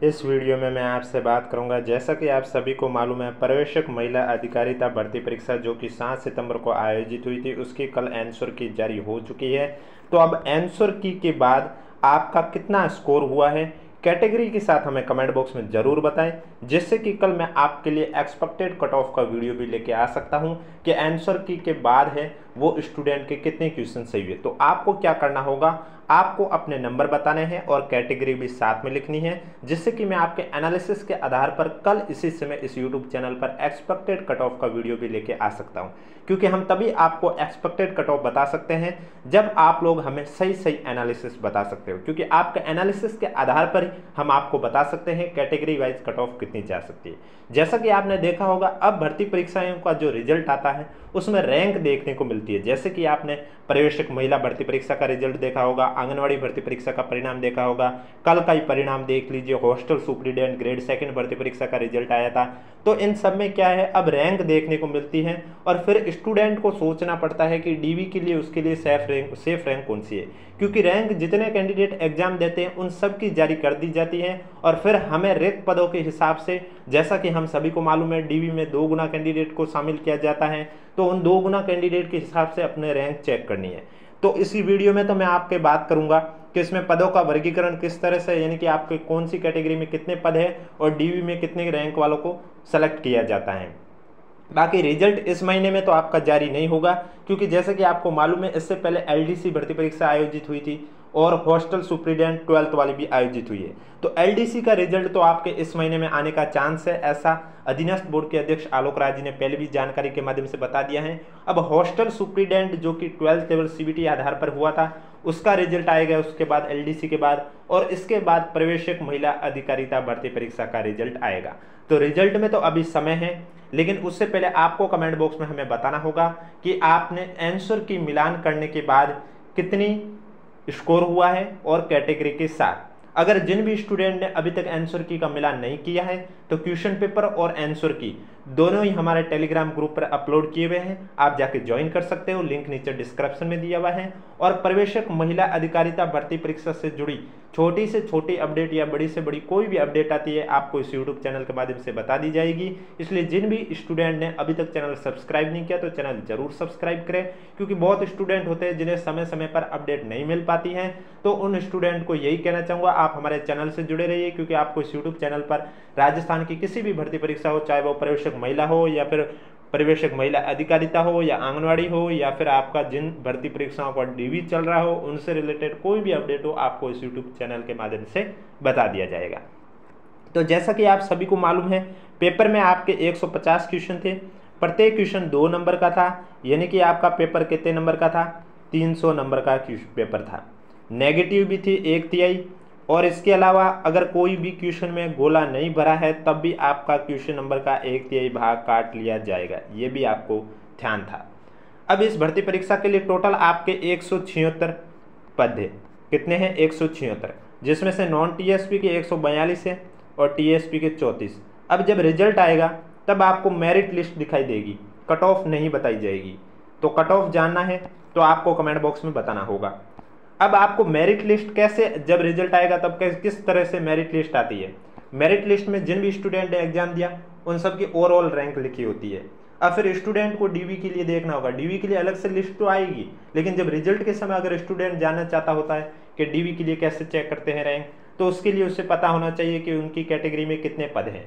इस वीडियो में मैं आपसे बात करूंगा, जैसा कि आप सभी को मालूम है, पर्यवेक्षक महिला अधिकारिता भर्ती परीक्षा जो कि 7 सितंबर को आयोजित हुई थी, उसकी कल आंसर की जारी हो चुकी है। तो अब आंसर की के बाद आपका कितना स्कोर हुआ है, कैटेगरी के साथ हमें कमेंट बॉक्स में ज़रूर बताएं, जिससे कि कल मैं आपके लिए एक्सपेक्टेड कट ऑफ का वीडियो भी लेके आ सकता हूं कि आंसर की के बाद है वो स्टूडेंट के कितने क्वेश्चन सही हुए। तो आपको क्या करना होगा, आपको अपने नंबर बताने हैं और कैटेगरी भी साथ में लिखनी है, जिससे कि मैं आपके एनालिसिस के आधार पर कल इसी समय इस यूट्यूब चैनल पर एक्सपेक्टेड कट ऑफ का वीडियो भी लेके आ सकता हूं। क्योंकि हम तभी आपको एक्सपेक्टेड कट ऑफ बता सकते हैं जब आप लोग हमें सही सही एनालिसिस बता सकते हो, क्योंकि आपके एनालिसिस के आधार पर हम आपको बता सकते हैं कैटेगरी वाइज कट ऑफ कितनी जा सकती है। जैसा कि आपने देखा होगा, अब भर्ती परीक्षाओं का जो रिजल्ट आता है उसमें रैंक देखने को मिलती है। जैसे कि आपने पर्यवेक्षक महिला भर्ती परीक्षा का रिजल्ट देखा होगा, आंगनवाड़ी भर्ती परीक्षा का परिणाम देखा होगा, कल का ही परिणाम देख लीजिए, हॉस्टल सुपरिटेंडेंट ग्रेड 2 भर्ती परीक्षा का रिजल्ट आया था। तो इन सब में क्या है, अब रैंक देखने को मिलती है और फिर स्टूडेंट को सोचना पड़ता है कि डीवी के लिए उसके लिए सेफ रैंक कौन सी है, क्योंकि रैंक जितने कैंडिडेट एग्जाम देते हैं उन सब की जारी कर दी जाती है और फिर हमें रिक्त पदों के हिसाब से, जैसा कि हम सभी को मालूम है, डीवी में 2 गुना कैंडिडेट को शामिल किया जाता है, तो उन 2 गुना कैंडिडेट के हिसाब से अपने रैंक चेक करनी है। तो इसी वीडियो में तो मैं आपके बात करूंगा कि इसमें पदों का वर्गीकरण किस तरह से, यानी कि आपके कौन सी कैटेगरी में कितने पद है और डीवी में कितने रैंक वालों को सेलेक्ट किया जाता है। बाकी रिजल्ट इस महीने में तो आपका जारी नहीं होगा, क्योंकि जैसे कि आपको मालूम है, इससे पहले एलडीसी भर्ती परीक्षा आयोजित हुई थी और हॉस्टल सुपरिटेंडेंट 12th वाली भी आयोजित हुई है। तो एलडीसी का रिजल्ट तो आपके इस महीने में आने का चांस है, ऐसा अधीनस्थ बोर्ड के अध्यक्ष आलोक राय जी ने पहले भी जानकारी के माध्यम से बता दिया है। अब हॉस्टल सुपरिटेंडेंट जो कि 12th लेवल सीबीटी आधार पर हुआ था, उसका रिजल्ट आएगा उसके बाद एलडीसी के बाद, और इसके बाद पर्यवेक्षक महिला अधिकारिता भर्ती परीक्षा का रिजल्ट आएगा। तो रिजल्ट में तो अभी समय है, लेकिन उससे पहले आपको कमेंट बॉक्स में हमें बताना होगा कि आपने आंसर की मिलान करने के बाद कितनी स्कोर हुआ है और कैटेगरी के साथ। अगर जिन भी स्टूडेंट ने अभी तक आंसर की का मिलान नहीं किया है तो क्वेश्चन पेपर और आंसर की दोनों ही हमारे टेलीग्राम ग्रुप पर अपलोड किए हुए हैं, आप जाके ज्वाइन कर सकते हो, लिंक नीचे डिस्क्रिप्शन में दिया हुआ है। और पर्यवेक्षक महिला अधिकारिता भर्ती परीक्षा से जुड़ी छोटी से छोटी अपडेट या बड़ी से बड़ी कोई भी अपडेट आती है आपको इस यूट्यूब चैनल के माध्यम से बता दी जाएगी। इसलिए जिन भी स्टूडेंट ने अभी तक चैनल सब्सक्राइब नहीं किया तो चैनल जरूर सब्सक्राइब करें, क्योंकि बहुत स्टूडेंट होते हैं जिन्हें समय समय पर अपडेट नहीं मिल पाती है। तो उन स्टूडेंट को यही कहना चाहूँगा, आप हमारे चैनल से जुड़े रहिए, क्योंकि आपको इस यूट्यूब चैनल पर राजस्थान की किसी भी भर्ती परीक्षा हो, चाहे वो पर्यवेक्षक महिला हो या फिर पर्यवेक्षक महिला अधिकारिता हो या आंगनवाड़ी हो या फिर आपका जिन भर्ती परीक्षाओं पर डीवी चल रहा हो, उनसे रिलेटेड कोई भी अपडेट हो आपको इस यूट्यूब चैनल के माध्यम से बता दिया जाएगा। तो जैसा कि आप सभी को मालूम है, पेपर में आपके 150 क्वेश्चन थे, प्रत्येक क्वेश्चन 2 नंबर का था, यानी कि आपका पेपर कितने नंबर का था, 300 नंबर का पेपर था। नेगेटिव भी थी 1/3, और इसके अलावा अगर कोई भी क्वेश्चन में गोला नहीं भरा है तब भी आपका क्वेश्चन नंबर का 1/3 भाग काट लिया जाएगा, ये भी आपको ध्यान था। अब इस भर्ती परीक्षा के लिए टोटल आपके 176 पद है। कितने हैं? 176, जिसमें से नॉन टीएसपी के 142 है और टीएसपी के 34। अब जब रिजल्ट आएगा तब आपको मेरिट लिस्ट दिखाई देगी, कट ऑफ नहीं बताई जाएगी। तो कट ऑफ जानना है तो आपको कमेंट बॉक्स में बताना होगा। अब आपको मेरिट लिस्ट कैसे, जब रिजल्ट आएगा तब किस तरह से मेरिट लिस्ट आती है, मेरिट लिस्ट में जिन भी स्टूडेंट ने एग्जाम दिया उन सब की ओवरऑल रैंक लिखी होती है। अब फिर स्टूडेंट को डीवी के लिए देखना होगा, डीवी के लिए अलग से लिस्ट तो आएगी, लेकिन जब रिजल्ट के समय अगर स्टूडेंट जानना चाहता होता है कि डीवी के लिए कैसे चेक करते हैं रैंक, तो उसके लिए उसे पता होना चाहिए कि उनकी कैटेगरी में कितने पद हैं।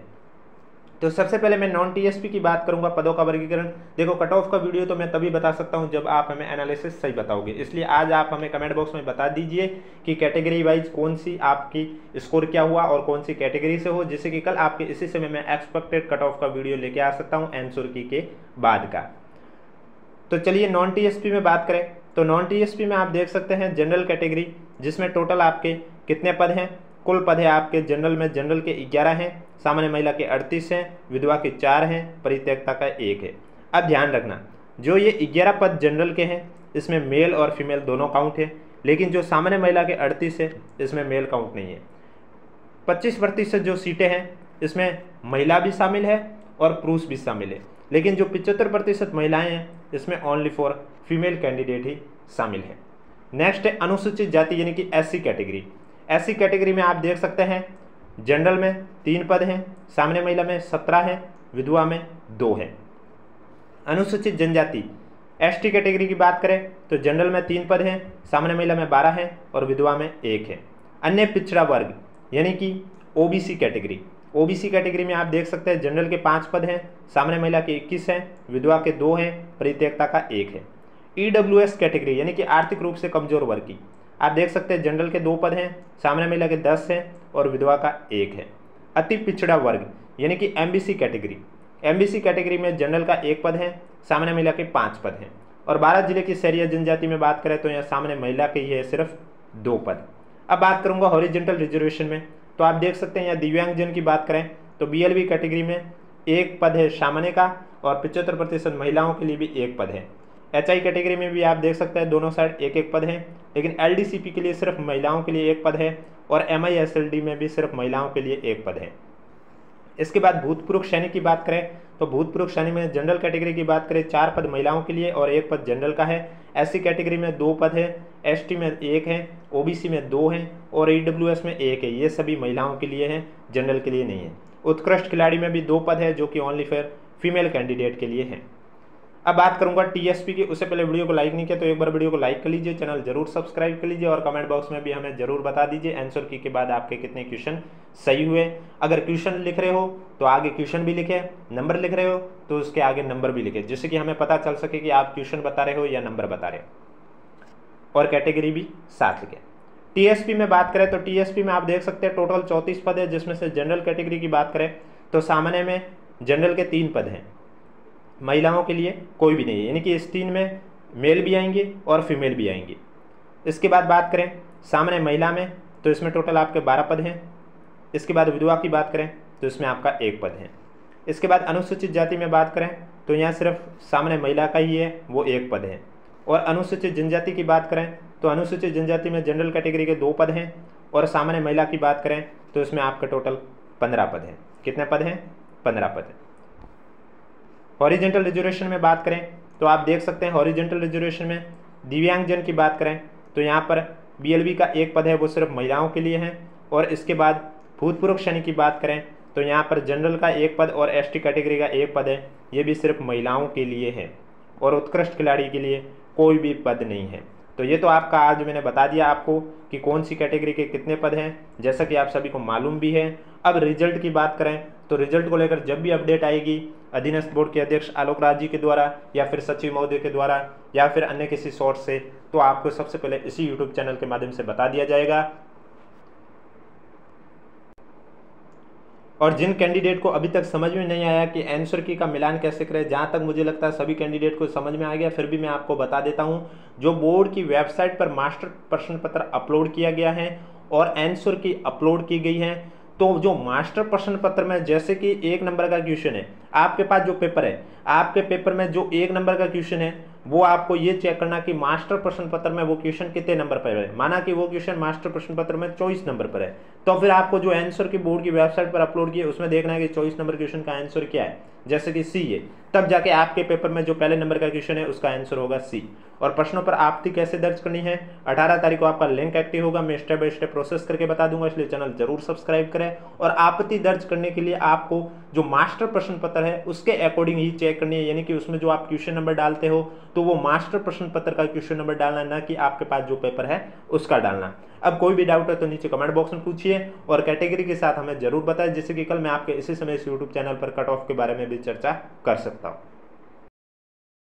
तो सबसे पहले मैं नॉन टीएसपी की बात करूंगा, पदों का वर्गीकरण। देखो, कट ऑफ का वीडियो तो मैं तभी बता सकता हूं जब आप हमें एनालिसिस सही बताओगे, इसलिए आज आप हमें कमेंट बॉक्स में बता दीजिए कि कैटेगरी वाइज कौन सी आपकी स्कोर क्या हुआ और कौन सी कैटेगरी से हो, जिससे कि कल आपके इसी समय मैं एक्सपेक्टेड कट ऑफ का वीडियो लेके आ सकता हूँ आंसर की के बाद का। तो चलिए नॉन टीएसपी में बात करें तो नॉन टीएसपी में आप देख सकते हैं जनरल कैटेगरी, जिसमें टोटल आपके कितने पद हैं, कुल पद है आपके जनरल में, जनरल के 11 हैं, सामान्य महिला के 38 हैं, विधवा के 4 हैं, परित्यक्ता का 1 है। अब ध्यान रखना, जो ये 11 पद जनरल के हैं इसमें मेल और फीमेल दोनों काउंट है, लेकिन जो सामान्य महिला के 38 है इसमें मेल काउंट नहीं है। 25% जो सीटें हैं इसमें महिला भी शामिल है और पुरुष भी शामिल है, लेकिन जो 75% महिलाएं हैं इसमें ओनली फॉर फीमेल कैंडिडेट ही शामिल है। नेक्स्ट है अनुसूचित जाति यानी कि एससी कैटेगरी। एससी कैटेगरी में आप देख सकते हैं जनरल में 3 पद हैं, सामान्य महिला में 17 है, विधवा में 2 है। अनुसूचित जनजाति एसटी कैटेगरी की बात करें तो जनरल में 3 पद हैं, सामान्य महिला में 12 है और विधवा में 1 है। अन्य पिछड़ा वर्ग यानी कि ओबीसी कैटेगरी, ओबीसी कैटेगरी में आप देख सकते हैं जनरल के 5 पद हैं, सामान्य महिला के 21 हैं, विधवा के 2 हैं, परित्यक्ता का 1 है। ईडब्ल्यूएस कैटेगरी यानी कि आर्थिक रूप से कमजोर वर्ग की आप देख सकते हैं जनरल के 2 पद हैं, सामान्य महिला के 10 हैं और विधवा का 1 है। अति पिछड़ा वर्ग यानी कि एमबीसी कैटेगरी, एमबीसी कैटेगरी में जनरल का 1 पद है, सामान्य महिला के 5 पद हैं। और 12 जिले की शहरी जनजाति में बात करें तो यहाँ सामान्य महिला के ही है सिर्फ 2 पद। अब बात करूंगा हॉरिजॉन्टल रिजर्वेशन में, तो आप देख सकते हैं यहाँ दिव्यांगजन की बात करें तो बीएलबी कैटेगरी में 1 पद है सामान्य का और 75% महिलाओं के लिए भी 1 पद है। एचआई कैटेगरी में भी आप देख सकते हैं दोनों साइड 1-1 पद है, लेकिन एलडीसीपी के लिए सिर्फ महिलाओं के लिए 1 पद है और एमआईएसएलडी में भी सिर्फ महिलाओं के लिए 1 पद है। इसके बाद भूतपूर्व सैनिक की बात करें तो भूतपूर्व सैनिक में जनरल कैटेगरी की बात करें 4 पद महिलाओं के लिए और 1 पद जनरल का है। एससी कैटेगरी में 2 पद है, एसटी में 1 है, ओबीसी में 2 हैं और ईडब्ल्यूएस में 1 है। ये सभी महिलाओं के लिए हैं, जनरल के लिए नहीं है। उत्कृष्ट खिलाड़ी में भी 2 पद है जो कि ओनली फॉर फीमेल कैंडिडेट के लिए हैं। अब बात करूंगा टीएसपी की, उससे पहले वीडियो को लाइक नहीं किया तो एक बार वीडियो को लाइक कर लीजिए, चैनल जरूर सब्सक्राइब कर लीजिए और कमेंट बॉक्स में भी हमें जरूर बता दीजिए आंसर की के बाद आपके कितने क्वेश्चन सही हुए। अगर क्वेश्चन लिख रहे हो तो आगे क्वेश्चन भी लिखे, नंबर लिख रहे हो तो उसके आगे नंबर भी लिखे, जिससे कि हमें पता चल सके कि आप क्वेश्चन बता रहे हो या नंबर बता रहे हो, और कैटेगरी भी साथ लिखे। टीएसपी में बात करें तो टीएसपी में आप देख सकते हैं टोटल 34 पद है, जिसमें से जनरल कैटेगरी की बात करें तो सामान्य में जनरल के 3 पद हैं, महिलाओं के लिए कोई भी नहीं है, यानी कि इस 3 में मेल भी आएंगे और फीमेल भी आएंगे। इसके बाद बात करें सामान्य महिला में तो इसमें टोटल आपके 12 पद हैं। इसके बाद विधवा की बात करें तो इसमें आपका 1 पद है। इसके बाद अनुसूचित जाति में बात करें तो यहाँ सिर्फ सामान्य महिला का ही है, वो 1 पद है। और अनुसूचित जनजाति की बात करें तो अनुसूचित जनजाति में जनरल कैटेगरी के 2 पद हैं और सामान्य महिला की बात करें तो इसमें आपका टोटल 15 पद हैं। कितने पद हैं? 15 पद हैं। हॉरिजॉन्टल रिजर्वेशन में बात करें तो आप देख सकते हैं हॉरिजॉन्टल रिजर्वेशन में दिव्यांगजन की बात करें तो यहाँ पर बीएलबी का 1 पद है, वो सिर्फ महिलाओं के लिए है। और इसके बाद भूतपूर्व सैनिक की बात करें तो यहाँ पर जनरल का 1 पद और एसटी कैटेगरी का 1 पद है, ये भी सिर्फ महिलाओं के लिए है। और उत्कृष्ट खिलाड़ी के लिए कोई भी पद नहीं है। तो ये तो आपका आज मैंने बता दिया आपको कि कौन सी कैटेगरी के कितने पद हैं, जैसा कि आप सभी को मालूम भी है। अब रिजल्ट की बात करें तो रिजल्ट को लेकर जब भी अपडेट आएगी अधीनस्थ बोर्ड के अध्यक्ष आलोक राज जी के द्वारा या फिर सचिव महोदय के द्वारा या फिर अन्य किसी सोर्स से, तो आपको सबसे पहले इसी यूट्यूब चैनल के माध्यम से बता दिया जाएगा। और जिन कैंडिडेट को अभी तक समझ में नहीं आया कि आंसर की का मिलान कैसे करें, जहां तक मुझे लगता है सभी कैंडिडेट को समझ में आ गया, फिर भी मैं आपको बता देता हूं। जो बोर्ड की वेबसाइट पर मास्टर प्रश्न पत्र अपलोड किया गया है और आंसर की अपलोड की गई है, तो जो मास्टर प्रश्न पत्र में जैसे कि 1 नंबर का क्वेश्चन है, आपके पास जो पेपर है, आपके पेपर में जो 1 नंबर का क्वेश्चन है वो आपको ये चेक करना कि मास्टर प्रश्न पत्र में वो क्वेश्चन कितने नंबर पर है। माना कि वो क्वेश्चन मास्टर प्रश्न पत्र में 24 नंबर पर है, तो फिर आपको जो आंसर की बोर्ड की वेबसाइट पर अपलोड किया उसमें देखना है कि 24 नंबर क्वेश्चन का आंसर क्या है, जैसे कि सी है, तब जाके आपके पेपर में जो पहले नंबर का क्वेश्चन है उसका आंसर होगा सी। और प्रश्नों पर आपत्ति कैसे दर्ज करनी है, 18 तारीख को आपका लिंक एक्टिव होगा, मैं स्टेप बाय स्टेप प्रोसेस करके बता दूंगा, इसलिए चैनल जरूर सब्सक्राइब करें। और आपत्ति दर्ज करने के लिए आपको जो मास्टर प्रश्न पत्र है उसके अकॉर्डिंग ही चेक करनी है, यानी कि उसमें जो आप क्वेश्चन नंबर डालते हो तो वो मास्टर प्रश्न पत्र का क्वेश्चन नंबर डालना, ना कि आपके पास जो पेपर है उसका डालना। अब कोई भी डाउट है तो नीचे कमेंट बॉक्स में पूछिए और कैटेगरी के साथ हमें जरूर बताएं, जिससे कि कल मैं आपके इसी समय इस यूट्यूब चैनल पर कट ऑफ के बारे में भी चर्चा कर सकता हूं।